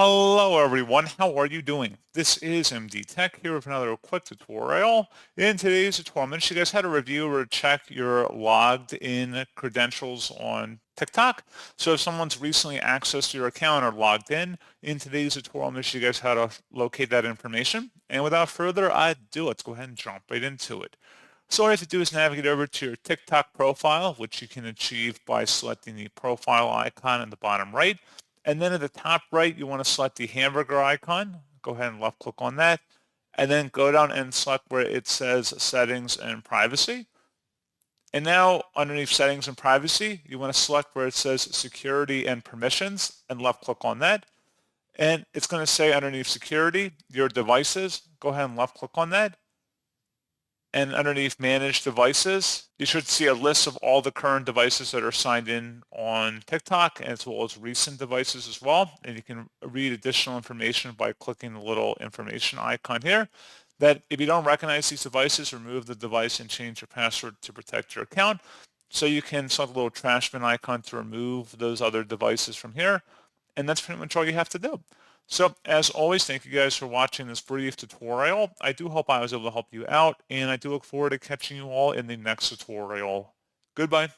Hello everyone, how are you doing? This is MD Tech here with another quick tutorial. In today's tutorial, I'm going to show you guys how to review or check your logged in credentials on TikTok. So if someone's recently accessed your account or logged in today's tutorial, I'm going to show you guys how to locate that information. And without further ado, let's go ahead and jump right into it. So all you have to do is navigate over to your TikTok profile, which you can achieve by selecting the profile icon in the bottom right. And then at the top right, you want to select the hamburger icon. Go ahead and left click on that. And then go down and select where it says settings and privacy. And now underneath settings and privacy, you want to select where it says security and permissions and left click on that. And it's going to say underneath security, your devices. Go ahead and left click on that. And underneath manage devices, you should see a list of all the current devices that are signed in on TikTok, as well as recent devices as well. And you can read additional information by clicking the little information icon here. That if you don't recognize these devices, remove the device and change your password to protect your account. So you can select the little trash bin icon to remove those other devices from here. And that's pretty much all you have to do. So as always, thank you guys for watching this brief tutorial. I do hope I was able to help you out, and I do look forward to catching you all in the next tutorial. Goodbye.